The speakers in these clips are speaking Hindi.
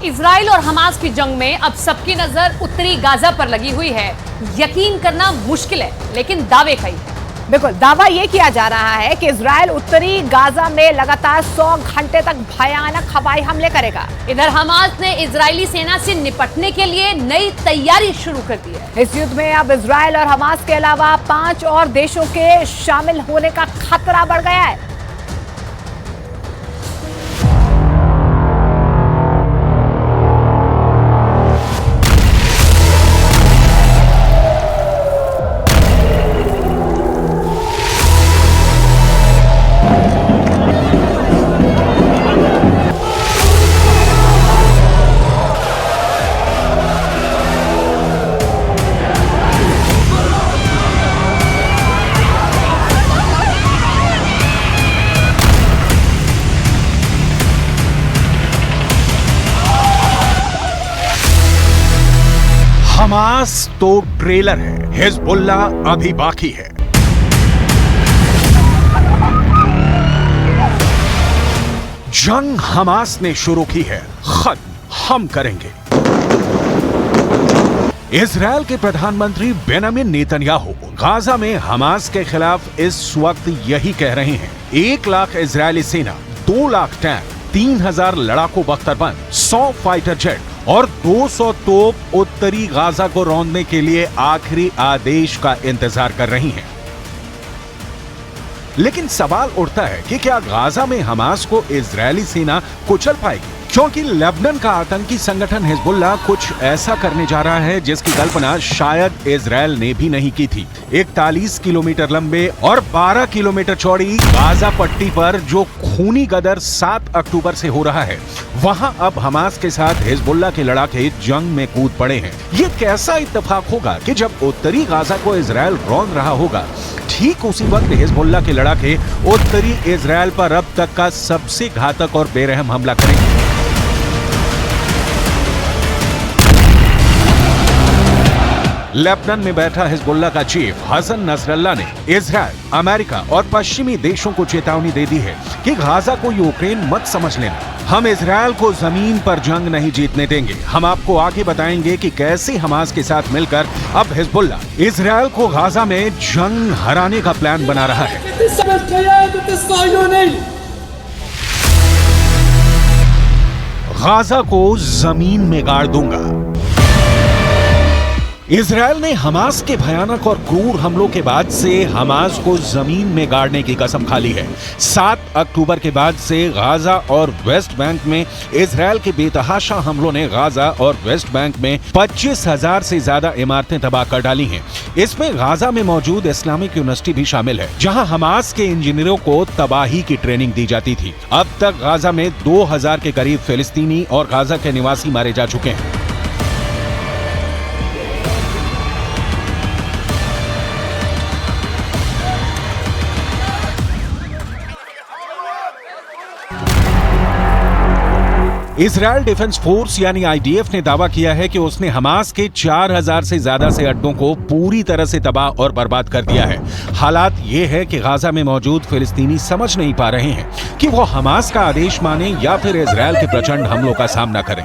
इजराइल और हमास की जंग में अब सबकी नजर उत्तरी गाजा पर लगी हुई है। यकीन करना मुश्किल है, लेकिन दावे कई हैं। बिल्कुल, दावा यह किया जा रहा है कि इजराइल उत्तरी गाजा में लगातार 100 घंटे तक भयानक हवाई हमले करेगा। इधर हमास ने इजरायली सेना से निपटने के लिए नई तैयारी शुरू कर दी है। इस युद्ध में अब इजराइल और हमास के अलावा 5 और देशों के शामिल होने का खतरा बढ़ गया है। हमास तो ट्रेलर है, हिजबुल्ला अभी बाकी है। जंग हमास ने शुरू की है, खत्म हम करेंगे। इजरायल के प्रधानमंत्री बेंजामिन नेतन्याहू गाजा में हमास के खिलाफ इस वक्त यही कह रहे हैं। 1 लाख इजरायली सेना, 2 लाख टैंक, 3000 लड़ाकू बख्तरबंद, 100 फाइटर जेट और 200 तोप उत्तरी गाजा को रौंदने के लिए आखिरी आदेश का इंतजार कर रही हैं। लेकिन सवाल उठता है कि क्या गाजा में हमास को इजरायली सेना कुचल पाएगी? क्योंकि लेबनान का आतंकी संगठन हिजबुल्ला कुछ ऐसा करने जा रहा है जिसकी कल्पना शायद इजरायल ने भी नहीं की थी। 41 किलोमीटर लंबे और 12 किलोमीटर चौड़ी गाजा पट्टी पर जो खूनी गदर 7 अक्टूबर से हो रहा है, वहां अब हमास के साथ हिजबुल्ला के लड़ाके जंग में कूद पड़े हैं। ये कैसा इत्तेफाक होगा कि जब उत्तरी गाजा को इजरायल रौंद रहा होगा, ठीक उसी वक्त हिजबुल्ला के लड़ाके उत्तरी इजरायल पर अब तक का सबसे घातक और बेरहम हमला करेंगे। लेबनान में बैठा हिजबुल्ला का चीफ हसन नसरल्ला ने इजरायल, अमेरिका और पश्चिमी देशों को चेतावनी दे दी है कि गाजा को यूक्रेन मत समझ लेना। हम इजरायल को जमीन पर जंग नहीं जीतने देंगे। हम आपको आगे बताएंगे कि कैसे हमास के साथ मिलकर अब हिजबुल्ला इजरायल को गाजा में जंग हराने का प्लान बना रहा है। गाजा को जमीन में गाड़ दूंगा। इजरायल ने हमास के भयानक और क्रूर हमलों के बाद से हमास को जमीन में गाड़ने की कसम खा ली है। 7 अक्टूबर के बाद से गाजा और वेस्ट बैंक में इजरायल के बेतहाशा हमलों ने गाजा और वेस्ट बैंक में 25,000 से ज्यादा इमारतें तबाह कर डाली हैं। इसमें गाजा में मौजूद इस्लामिक यूनिवर्सिटी भी शामिल है, जहां हमास के इंजीनियरों को तबाही की ट्रेनिंग दी जाती थी। अब तक गाजा में 2000 के करीब फिलिस्तीनी और गाजा के निवासी मारे जा चुके हैं। इजरायल डिफेंस फोर्स यानी आईडीएफ ने दावा किया है कि उसने हमास के 4000 से ज्यादा से अड्डों को पूरी तरह से तबाह और बर्बाद कर दिया है। हालात ये है कि गाजा में मौजूद फिलिस्तीनी समझ नहीं पा रहे हैं कि वो हमास का आदेश माने या फिर इजरायल के प्रचंड हमलों का सामना करें।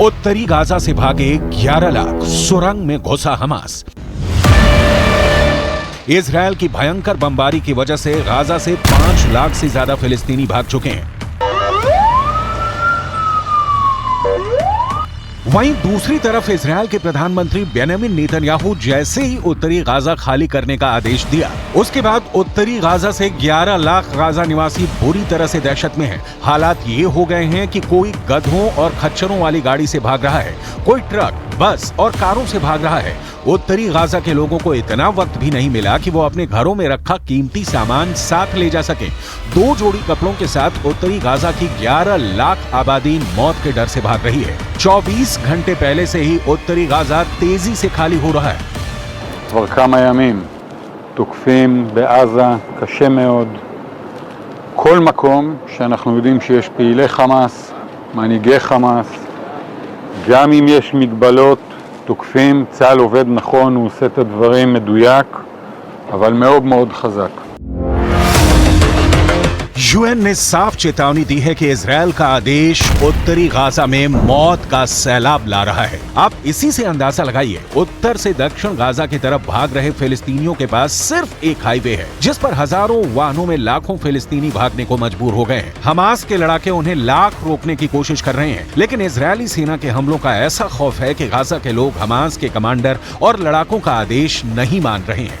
उत्तरी गाजा से भागे 11 लाख, सुरंग में घुसा हमास। इजरायल की भयंकर बमबारी की वजह से गाजा से 5 लाख से ज्यादा फिलिस्तीनी भाग चुके हैं। वहीं दूसरी तरफ इजरायल के प्रधानमंत्री बेंजामिन नेतन्याहू जैसे ही उत्तरी गाजा खाली करने का आदेश दिया, उसके बाद उत्तरी गाजा से 11 लाख गाजा निवासी बुरी तरह से दहशत में हैं। हालात ये हो गए हैं कि कोई गधों और खच्चरों वाली गाड़ी से भाग रहा है, कोई ट्रक, बस और कारों से भाग रहा है। उत्तरी गाजा के लोगों को इतना वक्त भी नहीं मिला कि वो अपने घरों में रखा कीमती सामान साथ ले जा सके। 2 जोड़ी कपड़ों के साथ उत्तरी गाजा की 11 लाख आबादी मौत के डर से भाग रही है। 24 घंटे पहले से ही उत्तरी गाजा तेजी से खाली हो रहा है। כבר כמה ימים תוקפים בעזה קשה מאוד כל מקום שאנחנו יודעים שיש פעילי חמאס, מנהיגי חמאס, גם אם יש מגבלות תוקפים, צה"ל עובד נכון, הוא עושה את הדברים מדויק, אבל מאוד מאוד חזק. यूएन ने साफ चेतावनी दी है कि इजरायल का आदेश उत्तरी गाजा में मौत का सैलाब ला रहा है। आप इसी से अंदाजा लगाइए, उत्तर से दक्षिण गाजा की तरफ भाग रहे फिलिस्तीनियों के पास सिर्फ एक हाईवे है जिस पर हजारों वाहनों में लाखों फिलिस्तीनी भागने को मजबूर हो गए हैं। हमास के लड़ाके उन्हें लाख रोकने की कोशिश कर रहे हैं, लेकिन इजरायली सेना के हमलों का ऐसा खौफ है कि गाजा के लोग हमास के कमांडर और लड़ाकों का आदेश नहीं मान रहे हैं।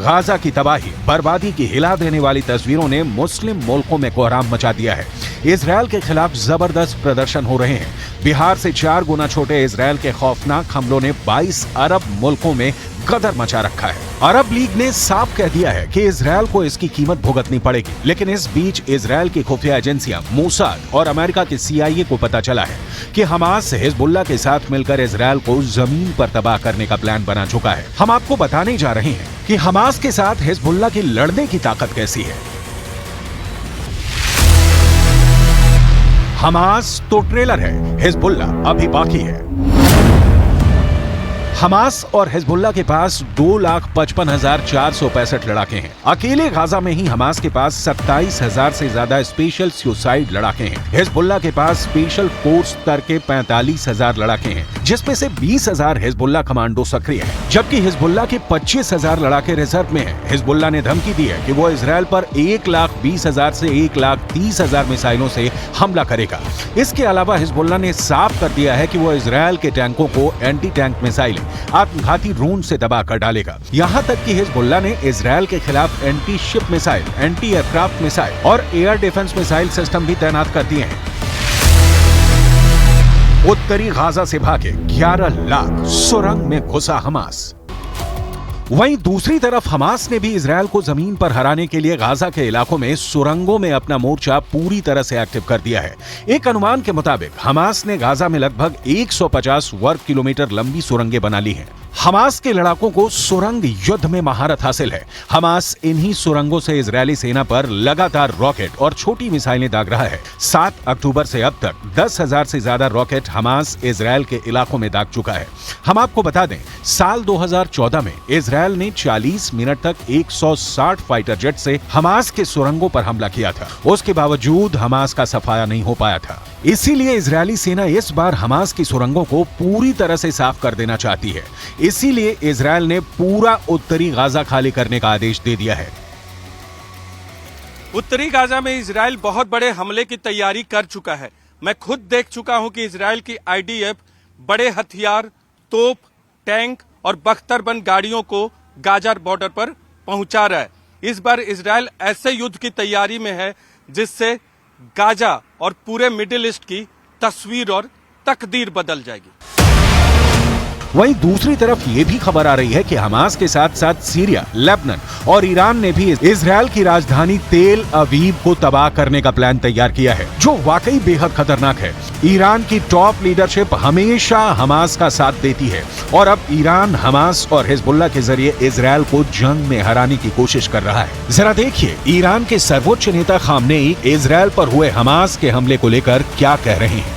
गाजा की तबाही बर्बादी की हिला देने वाली तस्वीरों ने मुस्लिम मुल्कों में कोहराम मचा दिया है। इजरायल के खिलाफ जबरदस्त प्रदर्शन हो रहे हैं। बिहार से 4 गुना छोटे इजरायल के खौफनाक हमलों ने 22 अरब मुल्कों में गदर मचा रखा है। अरब लीग ने साफ कह दिया है कि इजरायल को इसकी कीमत भुगतनी पड़ेगी, लेकिन इस बीच इजरायल की खुफिया एजेंसियां मोसाद और अमेरिका के CIA को पता चला है कि हमास हिजबुल्लाह के साथ मिलकर इजरायल को जमीन पर तबाह करने का प्लान बना चुका है। हम आपको बताने जा रहे हैं कि हमास के साथ हिजबुल्लाह की लड़ने की ताकत कैसी है। हमास तो ट्रेलर है, हिजबुल्लाह अभी बाकी है। हमास और हिजबुल्लाह के पास 2,55,465 लड़ाके हैं। अकेले गाजा में ही हमास के पास 27,000 से ज्यादा स्पेशल सुसाइड लड़ाके हैं। हिजबुल्लाह के पास स्पेशल फोर्स स्तर के 45,000 लड़ाके हैं, जिसमें से 20,000 हिजबुल्लाह कमांडो सक्रिय हैं, जबकि हिजबुल्लाह के 25,000 लड़ाके रिजर्व में हैं। हिजबुल्लाह ने धमकी दी है कि वो इजरायल पर 1,20,000 से 1,30,000 मिसाइलों से हमला करेगा। इसके अलावा हिजबुल्लाह ने साफ कर दिया है कि वो इजरायल के टैंकों को एंटी टैंक मिसाइल आत्मघाती ड्रोन से दबाकर डालेगा। यहां तक कि हिजबुल्लाह ने इजरायल के खिलाफ anti ship missile, anti aircraft missile और एयर डिफेंस मिसाइल सिस्टम भी तैनात कर दिए हैं। उत्तरी गाजा से भागे 11 लाख, सुरंग में घुसा हमास। वहीं दूसरी तरफ हमास ने भी इजरायल को जमीन पर हराने के लिए गाजा के इलाकों में सुरंगों में अपना मोर्चा पूरी तरह से एक्टिव कर दिया है। एक अनुमान के मुताबिक हमास ने गाजा में लगभग 150 वर्ग किलोमीटर लंबी सुरंगें बना ली हैं। हमास के लड़ाकों को सुरंग युद्ध में महारत हासिल है। हमास इन्हीं सुरंगों से इजरायली सेना पर लगातार रॉकेट और छोटी मिसाइलें दाग रहा है। 7 अक्टूबर से अब तक 10,000 से ज्यादा रॉकेट हमास इजरायल के इलाकों में दाग चुका है। हम आपको बता दें, साल 2014 में इजरायल ने 40 मिनट तक 160 फाइटर जेट से हमास के सुरंगों पर हमला किया था। उसके बावजूद हमास का सफाया नहीं हो पाया था। इसीलिए इजरायली सेना इस बार हमास की सुरंगों को पूरी तरह से साफ कर देना चाहती है। इसीलिए इजरायल ने पूरा उत्तरी गाजा खाली करने का आदेश दे दिया है। उत्तरी गाजा में इजरायल बहुत बड़े हमले की तैयारी कर चुका है। मैं खुद देख चुका हूं कि इजरायल की IDF बड़े हथियार, तोप, टैंक और बख्तरबंद गाड़ियों को गाजा बॉर्डर पर पहुंचा रहा है। इस बार इजरायल ऐसे युद्ध की तैयारी में है जिससे गाजा और पूरे मिडिल ईस्ट की तस्वीर और तकदीर बदल जाएगी। वहीं दूसरी तरफ ये भी खबर आ रही है कि हमास के साथ साथ सीरिया, लेबनान और ईरान ने भी इजरायल की राजधानी तेल अवीव को तबाह करने का प्लान तैयार किया है, जो वाकई बेहद खतरनाक है। ईरान की टॉप लीडरशिप हमेशा हमास का साथ देती है और अब ईरान हमास और हिजबुल्लाह के जरिए इजरायल को जंग में हराने की कोशिश कर रहा है। जरा देखिए ईरान के सर्वोच्च नेता खामनेई इजरायल पर हुए हमास के हमले को लेकर क्या कह रहे हैं।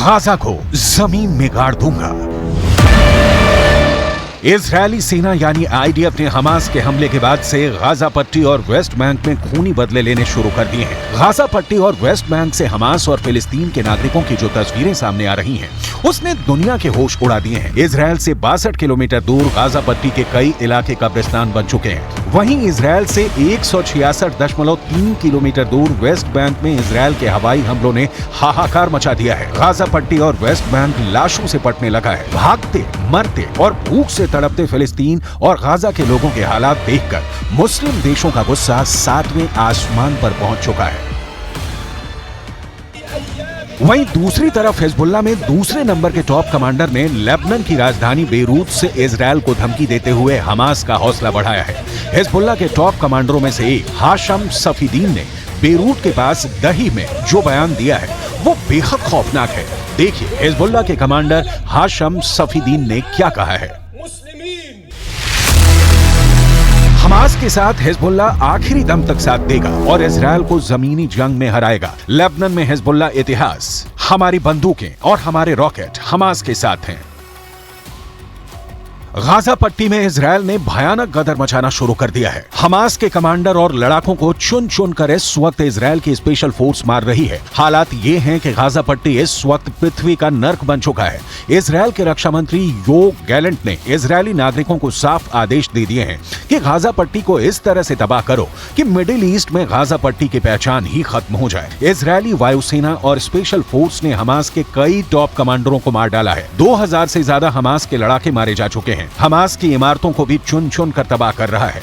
गाजा को जमीन में गाड़ दूंगा। इजरायली सेना यानी आईडीएफ ने हमास के हमले के बाद से गाजा पट्टी और वेस्ट बैंक में खूनी बदले लेने शुरू कर दिए हैं। गाजा पट्टी और वेस्ट बैंक से हमास और फिलिस्तीन के नागरिकों की जो तस्वीरें सामने आ रही हैं, उसने दुनिया के होश उड़ा दिए हैं। इजरायल से 62 किलोमीटर दूर गाजा पट्टी के कई इलाके कब्रिस्तान बन चुके हैं। वहीं इजरायल से 166.3 किलोमीटर दूर वेस्ट बैंक में इजरायल के हवाई हमलों ने हाहाकार मचा दिया है। गाजा पट्टी और वेस्ट बैंक लाशों से पटने लगा है। भागते, मरते और भूख से तड़पते फिलिस्तीन और गाजा के लोगों के हालात देखकर मुस्लिम देशों का गुस्सा 7वें आसमान पर पहुंच चुका है। वहीं दूसरी तरफ हिजबुल्लाह में दूसरे नंबर के टॉप कमांडर ने लेबनान की राजधानी बेरूत से इजरायल को धमकी देते हुए हमास का हौसला बढ़ाया है। हिजबुल्लाह के टॉप कमांडरों में से एक हाशम सफीदीन ने बेरूत के पास दही में जो बयान दिया है वो बेहद खौफनाक है। देखिए हिजबुल्लाह के कमांडर हाशम सफीदीन ने क्या कहा है। हमास के साथ हिजबुल्लाह आखिरी दम तक साथ देगा और इजरायल को जमीनी जंग में हराएगा। लेबनान में हिजबुल्लाह इतिहास, हमारी बंदूकें और हमारे रॉकेट हमास के साथ हैं। गाजा पट्टी में इजरायल ने भयानक गदर मचाना शुरू कर दिया है। हमास के कमांडर और लड़ाकों को चुन चुन कर इस वक्त इजरायल की स्पेशल फोर्स मार रही है। हालात ये हैं कि गाजा पट्टी इस वक्त पृथ्वी का नर्क बन चुका है। इजरायल के रक्षा मंत्री योव गैलेंट ने इजरायली नागरिकों को साफ आदेश दे दिए हैं कि गाजा पट्टी को इस तरह से तबाह करो कि मिडिल ईस्ट में गाजा पट्टी की पहचान ही खत्म हो जाए। इजरायली वायुसेना और स्पेशल फोर्स ने हमास के कई टॉप कमांडरों को मार डाला है। 2000 से ज्यादा हमास के लड़ाके मारे जा चुके हैं। हमास की इमारतों को भी चुन चुन कर तबाह कर रहा है।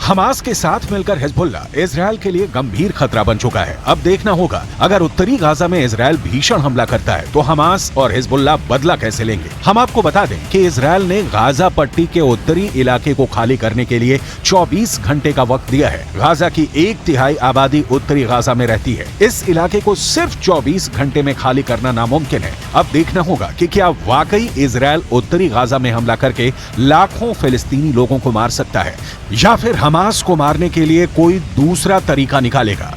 हमास के साथ मिलकर हिजबुल्लाह इजरायल के लिए गंभीर खतरा बन चुका है। अब देखना होगा अगर उत्तरी गाजा में इजरायल भीषण हमला करता है तो हमास और हिजबुल्लाह बदला कैसे लेंगे। हम आपको बता दें कि इजरायल ने गाजा पट्टी के उत्तरी इलाके को खाली करने के लिए 24 घंटे का वक्त दिया है। गाजा की 1/3 आबादी उत्तरी गाजा में रहती है। इस इलाके को सिर्फ 24 घंटे में खाली करना नामुमकिन है। अब देखना होगा कि क्या वाकई इजरायल उत्तरी गाजा में हमला करके लाखों फिलिस्तीनी लोगों को मार सकता है या फिर हमास को मारने के लिए कोई दूसरा तरीका निकालेगा।